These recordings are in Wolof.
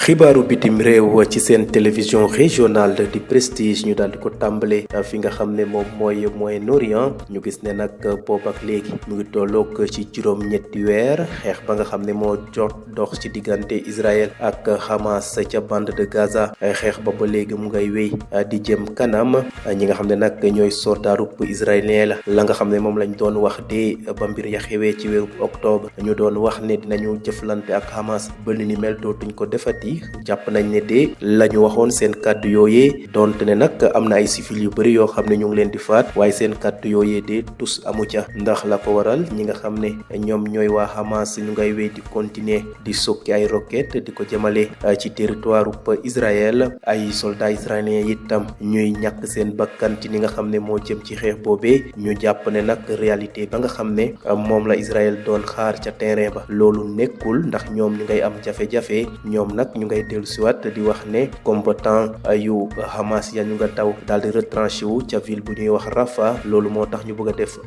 xibaaru bitim réew ci seen télévision régionale di prestige ñu daal di ko tàmbale fi nga xam ne moom mooy Moyen-Orient ñu gis ne nag boobu ak léegi mu ngi tolloog ci juróom-ñetti weer xeex ba nga xam ne moo jot dox ci diggante Israël ak Hamas ca bande de Gaza xeex ba léegi mu ngay wéy di jëm kanam ñi nga xam ne nag ñooy soldaaru israélien la nga xam ne moom lañ doon wax de ba mbir ya xewee ci weeru octobre ñu doon wax ne dinañu jëflante ak Hamas ba ni mel dootuñ ko defati jàpp nañ ne de la ñu waxoon seen kàddu yooyee donte ne nag am na ay civil yu bëri yoo xam ne ñu ngi leen di faat waaye seen kàddu yooyee de tus amu ca ndax la ko waral ñi nga xam ne ñoom ñooy waa Hamas ñu ngay wéy di continuer di sokki ay roquette di ko jëmale ci territoire Israël ay soldats israéliens itam ñuy ñàkk seen bakkan ci ni nga xam ne moo jëm ci xeex boobee ñu jàpp ne nag réalité ba nga xam ne moom la Israël doon xaar ca terrain ba loolu nekkul ndax ñoom ñu ngay am jafe-jafe ñoom nag ñu ngay dellu siwaat di wax ne combattant yu Hamas ya ñu nga daw daal di retranché wu ca ville bu ñuy wax Rafah loolu moo tax ñu bëgg a def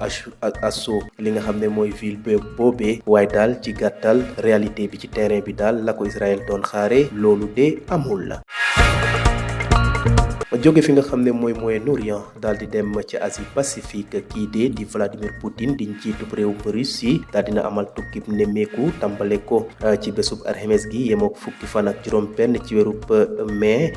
assaut li nga xam ne mooy ville boobee waaye daal ci gàttal réalité bi ci terrain bi daal la ko Israël doon xaare loolu de amul la jóge fi nga xam ne mooy Moyen-Orient daal di dem ci Asie Pacifique kii di Vladimir Poutine di njiitu réew Russie daal dina amal tukkib nemmeeku tàmbale ko ci bésub alxames gi yemook fukki fan ak juróom-benn ci weerub mai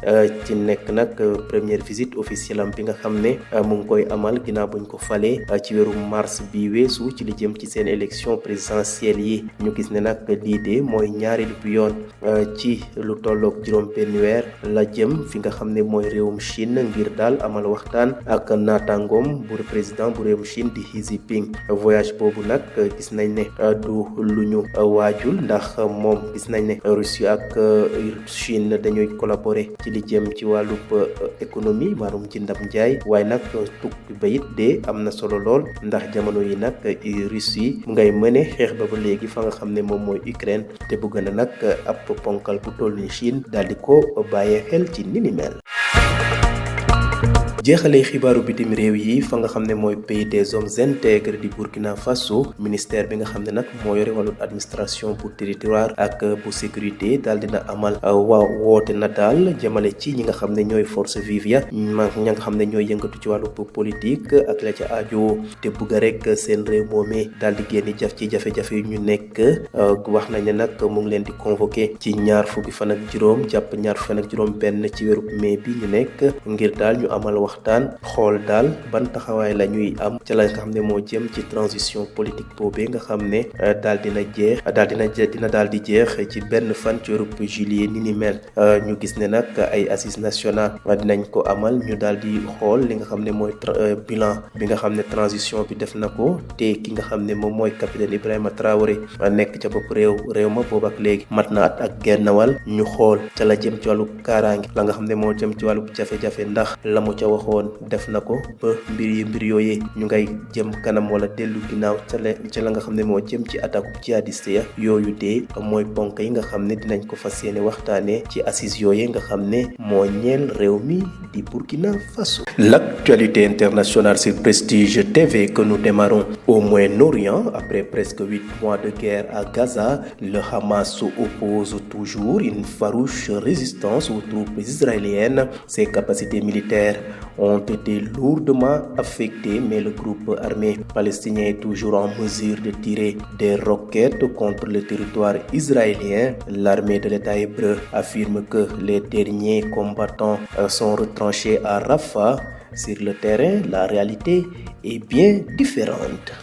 ci nekk nag première visite officielle am bi nga xam ne mu ngi koy amal ginnaaw buñ ko falee ci weeru mars bi weesu ci li jëm ci seen élection présidentielle yi ñu gis ne nag lii de mooy ñaareelu bi yoon ci lu tolloog juróom-benn weer la jëm fi nga xam ne mooy réewum Chine ngir daal amal waxtaan ak naataangoom bu président bu réewum Chine di Xi Jinping voyage boobu nag gis nañ ne du lu ñu waajul ndax moom gis nañ ne Russie ak Chine dañuy collaborer ci li jëm ci wàllub économie wàllum jëndam njaay waaye nag tukki ba it de am na solo lool ndax jamono yi nag Russie mu ngay mëne xeex ba léegi fa nga xam ne moom mooy Ukraine te bëgg na nag ab ponkal bu toll ni Chine daal di ko bàyyee xel ci ni mel. jeexalee xibaaru bitim réew yi fa nga xam ne mooy pays des hommes intègres di Burkina Faso ministère bi nga xam ne nag moo yore wàllu administration bu territoire ak bu sécurité daal dina amal woote na daal jëmale ci ñi nga xam ne ñooy force vive ya ña nga xam ne ñooy yëngatu ci wàllu politique ak la ca aajo te bugg rek seen réew moomee daal di génn ci jafe-jafe yu ñu nekk wax nañ ne nag mu ngi leen di convoqué ci ñaar fukki fan ak juróom jàpp ñaar fukki fan ak juróom benn ci weeru mai bi ñu nekk ngir daal ñu amal waxtaan xool daal ban taxawaay la ñuy am ca la nga xam ne moo jëm ci transition politique boobee nga xam ne daal dina daal di jeex ci benn fan ci weeru juillet ni mel ñu gis ne nag ay assises nationales dinañ ko amal ñu daal di xool li nga xam ne mooy bilan bi nga xam ne transition bi def na ko te ki nga xam ne moom mooy capitaine Ibrahima Traoré nekk ca bopp réew ma boobu ak léegi mat na at ak genn wàll ñu xool ca la jëm ci wàllu kaaraange la nga xam ne moo jëm ci wàllu jafe-jafe ndax la mu ca waxoon def na ko ba mbir yooyee ñu ngay jëm kanam wala dellu ginnaaw ca la nga xam ne moo jëm ci attaque jihadiste ya yooyu de mooy ponk yi nga xam ne dinañ ko fas yéene waxtaanee ci assises yooyee nga xam ne moo ñeel réew mi di Burkina Faso. L'actualité internationale sur Prestige TV que nous démarrons au Moyen-Orient après presque 8 mois de guerre à Gaza. Le Hamas oppose toujours une farouche résistance aux troupes israéliennes. Ses capacités militaires ont été lourdement affectées, mais le groupe armé palestinien est toujours en mesure de tirer des roquettes contre le territoire israélien. L'armée de l'État hébreu affirme que les derniers combattants sont retranchés à Rafah. Sur le terrain, la réalité est bien différente.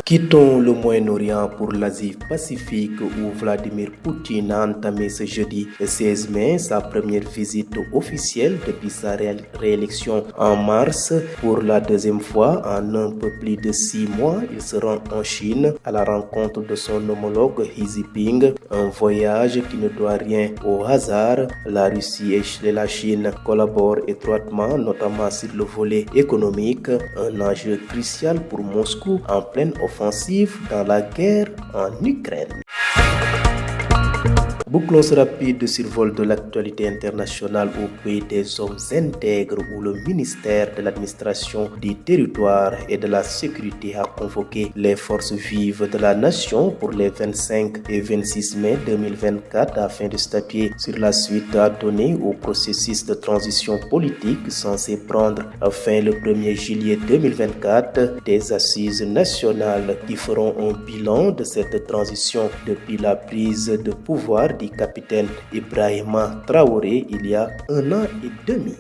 Quittons le Moyen-Orient pour l'Asie-Pacifique où Vladimir Poutine a entamé ce jeudi 16 mai sa première visite officielle depuis sa réélection en mars. Pour la deuxième fois en un peu plus de 6 mois, il se rend en Chine à la rencontre de son homologue Xi Jinping. Un voyage qui ne doit rien au hasard. La Russie et la Chine collaborent étroitement, notamment sur le volet économique, un enjeu crucial pour Moscou en pleine offensive dans la guerre en Ukraine. Bouclons ce rapide survol de l'actualité internationale au pays des hommes intègres où le ministère de l'administration du territoire et de la sécurité a convoqué les forces vives de la nation pour les 25 et 26 mai 2024 afin de statuer sur la suite à donner au processus de transition politique censé prendre fin le 1er juillet 2024, des assises nationales qui feront un bilan de cette transition depuis la prise de pouvoir du capitaine Ibrahima Traoré il y a 1 an et demi.